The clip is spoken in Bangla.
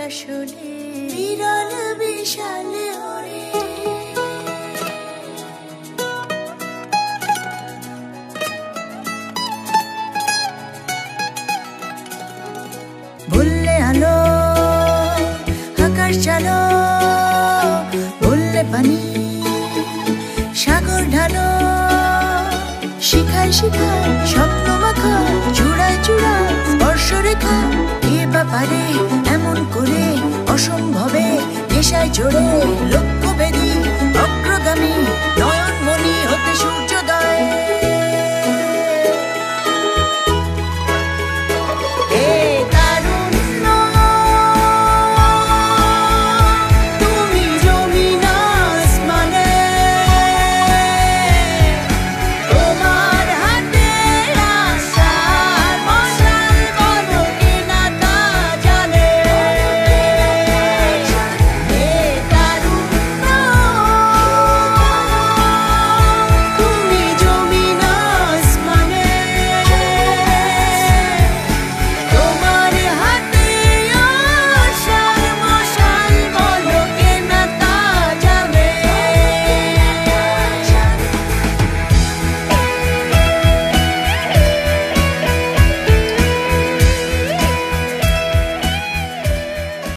আসলে বিরল বিশাল ওরে। বললে আলো আকাশ চালো, বললে পানি সাগর ঢালো, শিখায় শিখায় স্বপ্ন মাখা, চূড়ায় চূড়ায় স্পর্শ রেখা। এ ব্যাপারে এমন করে অসম্ভবে নেশায় চড়ে